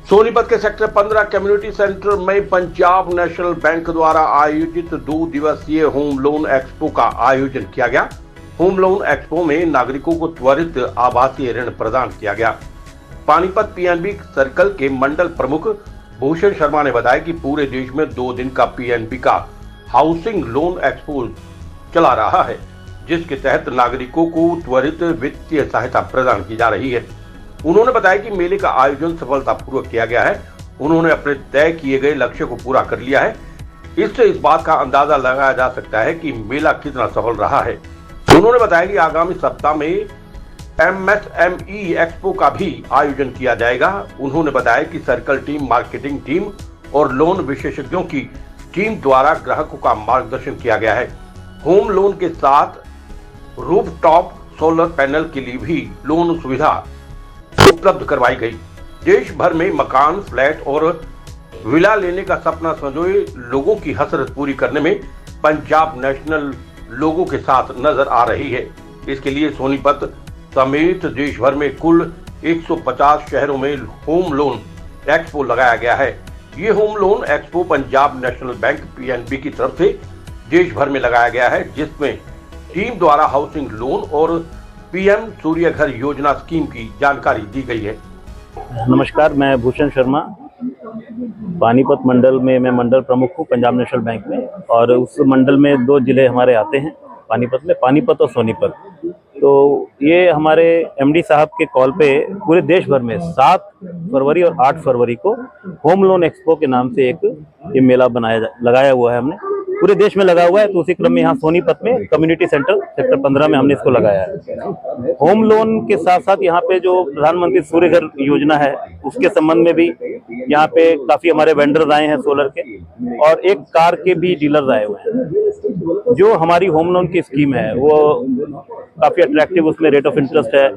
सोनीपत के sector 15 community centre में Punjab national bank द्वारा आयोजित 2 दिवसीय होम लोन एक्सपो का आयोजन किया गया। होम लोन एक्सपो में नागरिकों को त्वरित आभासी ऋण प्रदान किया गया। पानीपत पीएनबी सर्कल के मंडल प्रमुख भूषण शर्मा ने बताया कि पूरे देश में 2 दिन का पीएनबी का हाउसिंग लोन एक्सपो चला रहा है, जिसके तहत नागरिकों को त्वरित वित्तीय सहायता प्रदान की जा रही है। उन्होंने बताया कि मेले का आयोजन सफलतापूर्वक किया गया है। उन्होंने अपने तय किए गए लक्ष्य को पूरा कर लिया है। इससे इस बात का अंदाजा लगाया जा सकता है कि मेला कितना सफल रहा है। उन्होंने बताया कि आगामी सप्ताह में एमएसएमई एक्सपो का भी आयोजन किया जाएगा। उन्होंने बताया कि सर्कल टीम, मार्केटिंग टीम और लोन विशेषज्ञों की टीम द्वारा ग्राहकों का मार्गदर्शन किया गया है। होम लोन के साथ रूफटॉप सोलर पैनल के लिए भी लोन सुविधा उपलब्ध करवाई गई। देश भर में मकान, फ्लैट और विला लेने का सपना संजोए लोगों की हसरत पूरी करने में पंजाब नेशनल लोगों के साथ नजर आ रही है। इसके लिए सोनीपत समेत देश भर में कुल 150 शहरों में होम लोन एक्सपो लगाया गया है। ये home loan expo Punjab national bank PNB की तरफ से देश भर में लगाया गया है, जिसमें टीम द्वारा हाउसिंग लोन और पीएम सूर्य घर योजना स्कीम की जानकारी दी गई है। नमस्कार, मैं भूषण शर्मा, पानीपत मंडल में मैं मंडल प्रमुख हूँ पंजाब नेशनल बैंक में। और उस मंडल में 2 जिले हमारे आते हैं पानीपत में, पानीपत और सोनीपत। तो ये हमारे एमडी साहब के कॉल पे पूरे देश भर में 7 फरवरी और 8 फरवरी को होम लोन एक्सपो के नाम से एक ये मेला लगाया हुआ है। हमने पूरे देश में लगा हुआ है। तो उसी क्रम में यहाँ सोनीपत में कम्युनिटी सेंटर सेक्टर 15 में हमने इसको लगाया है। होम लोन के साथ साथ यहाँ पे जो प्रधानमंत्री सूर्य घर योजना है उसके संबंध में भी यहाँ पे काफी हमारे वेंडर्स आए हैं सोलर के, और एक कार के भी डीलर्स आए हुए हैं। जो हमारी होम लोन की स्कीम है वो काफी अट्रैक्टिव, उसमें रेट ऑफ इंटरेस्ट है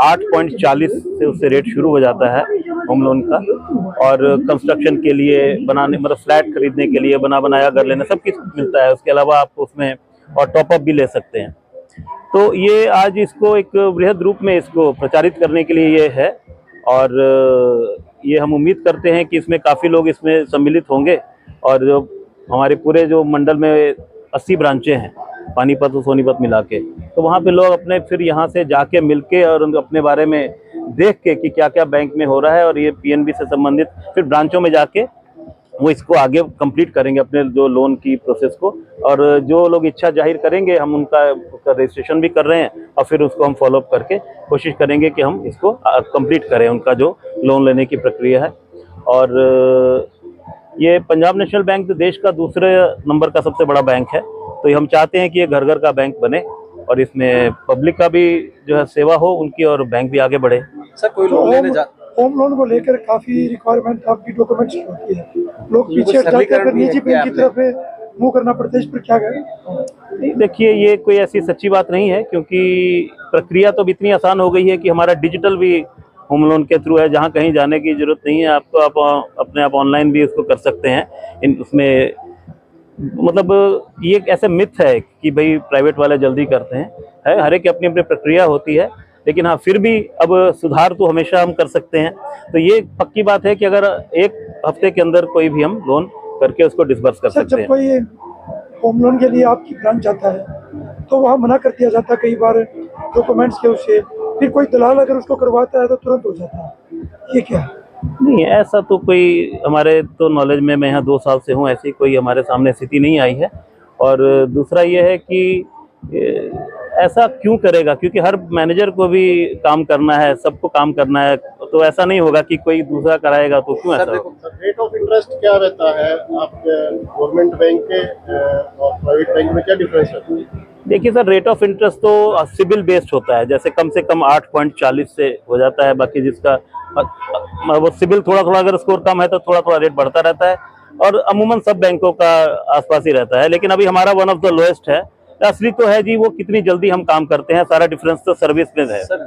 8.40 से उससे रेट शुरू हो जाता है होम लोन का। और कंस्ट्रक्शन के लिए बनाने, मतलब फ्लैट खरीदने के लिए, बनाया घर लेना, सब कुछ मिलता है। उसके अलावा आप उसमें और टॉपअप भी ले सकते हैं। तो ये आज इसको एक बृहद रूप में इसको प्रचारित करने के लिए ये है, और ये हम उम्मीद करते हैं कि इसमें काफ़ी लोग इसमें सम्मिलित होंगे। और जो हमारे पूरे जो मंडल में 80 ब्रांचें हैं पानीपत और सोनीपत मिला के, तो वहाँ पे लोग अपने फिर यहाँ से जाके मिलके और अपने बारे में देख के कि क्या क्या बैंक में हो रहा है, और ये पीएनबी से संबंधित फिर ब्रांचों में जाके वो इसको आगे कंप्लीट करेंगे अपने जो लोन की प्रोसेस को। और जो लोग इच्छा जाहिर करेंगे, हम उनका रजिस्ट्रेशन भी कर रहे हैं, और फिर उसको हम फॉलोअप करके कोशिश करेंगे कि हम इसको कंप्लीट करें, उनका जो लोन लेने की प्रक्रिया है। और ये पंजाब नेशनल बैंक देश का दूसरे नंबर का सबसे बड़ा बैंक है। तो हम चाहते हैं कि ये घर घर का बैंक बने, और इसमें पब्लिक का भी जो है सेवा हो उनकी, और बैंक भी आगे बढ़े। सर, कोई लोन लेने होम लोन को लेकर काफी रिक्वायरमेंट आपकी डॉक्यूमेंट्स की होती है, लोग पीछे हट जाते हैं, निजी बैंक की तरफ मुंह करना पड़ता है। इस पर क्या करें? देखिए, ये कोई ऐसी सच्ची बात नहीं है, क्योंकि प्रक्रिया तो इतनी आसान हो गई है कि हमारा डिजिटल भी होम लोन के थ्रू है, जहाँ कहीं जाने की जरूरत नहीं है आपको। आप अपने आप ऑनलाइन भी उसको कर सकते हैं। उसमें मतलब ये एक ऐसा मिथ है कि भाई प्राइवेट वाले जल्दी करते हैं, हर एक की अपनी अपनी प्रक्रिया होती है। लेकिन हाँ, फिर भी अब सुधार तो हमेशा हम कर सकते हैं। तो ये पक्की बात है कि अगर 1 हफ्ते के अंदर कोई भी हम लोन करके उसको डिसबर्स कर सकते हैं। जब कोई होम लोन के लिए आपकी ब्रांच जाता है तो वहाँ मना कर दिया जाता है कई बार डॉक्यूमेंट्स के उससे, फिर कोई दलाल अगर उसको करवाता है तो तुरंत हो जाता है। ये क्या? नहीं, ऐसा तो कोई हमारे तो नॉलेज में, मैं यहाँ 2 साल से हूँ, ऐसी कोई हमारे सामने स्थिति नहीं आई है। और दूसरा ये है कि ऐसा क्यों करेगा, क्योंकि हर मैनेजर को भी काम करना है, सबको काम करना है। तो ऐसा नहीं होगा कि कोई दूसरा कराएगा तो क्यों ऐसा होगा। रेट ऑफ इंटरेस्ट क्या रहता है आपके गवर्नमेंट बैंक के और प्राइवेट बैंक में, क्या डिफरेंस रहता है? देखिए सर, रेट ऑफ इंटरेस्ट तो सिबिल बेस्ड होता है। जैसे कम से कम 8.40 से हो जाता है। बाकी जिसका वो सिबिल थोड़ा थोड़ा अगर स्कोर कम है तो थोड़ा थोड़ा रेट बढ़ता रहता है, और अमूमन सब बैंकों का आसपास ही रहता है। लेकिन अभी हमारा वन ऑफ द लोएस्ट है। असली तो है जी वो कितनी जल्दी हम काम करते हैं, सारा डिफरेंस तो सर्विस में है। सर,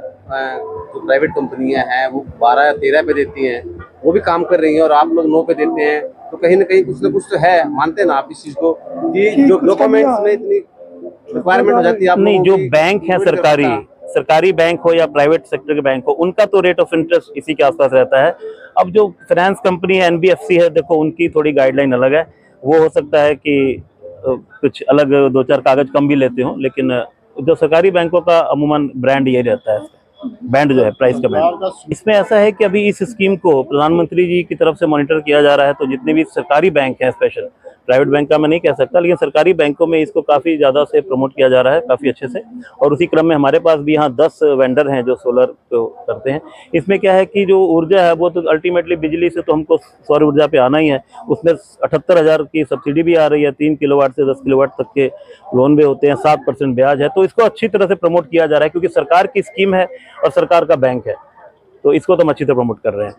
जो प्राइवेट कंपनियां हैं वो 12 या 13 पे देती हैं, वो भी काम कर रही हैं, और आप लोग 9 पे देते हैं। तो कहीं ना कहीं कुछ ना कुछ तो है। मानते हैं ना आप इस चीज को कि जो डॉक्यूमेंट्स में इतनी रिक्वायरमेंट हो जाती है? नहीं, जो बैंक है सरकारी सरकारी बैंक हो या प्राइवेट सेक्टर के बैंक हो, उनका तो रेट ऑफ इंटरेस्ट इसी के आसपास रहता है। अब जो फाइनेंस कंपनी है, एनबीएफसी है, देखो उनकी थोड़ी गाइडलाइन अलग है। वो हो सकता है कि कुछ अलग 2-4 कागज कम भी लेते हो, लेकिन जो सरकारी बैंकों का अमूमन ब्रांड ये रहता है, बैंड जो है प्राइस का बैंड। इसमें ऐसा है कि अभी इस स्कीम को प्रधानमंत्री जी की तरफ से मॉनिटर किया जा रहा है, तो जितने भी सरकारी बैंक हैं, स्पेशल प्राइवेट बैंक का मैं नहीं कह सकता, लेकिन सरकारी बैंकों में इसको काफ़ी ज़्यादा से प्रमोट किया जा रहा है, काफ़ी अच्छे से। और उसी क्रम में हमारे पास भी यहाँ 10 वेंडर हैं जो सोलर को करते हैं। इसमें क्या है कि जो ऊर्जा है वो तो अल्टीमेटली बिजली से तो हमको सौर ऊर्जा पे आना ही है। उसमें 78,000 की सब्सिडी भी आ रही है, 3 किलोवाट से 10 किलोवाट तक के लोन भी होते हैं, 7% ब्याज है। तो इसको अच्छी तरह से प्रमोट किया जा रहा है, क्योंकि सरकार की स्कीम है और सरकार का बैंक है, तो इसको तो हम अच्छी तरह प्रमोट कर रहे हैं।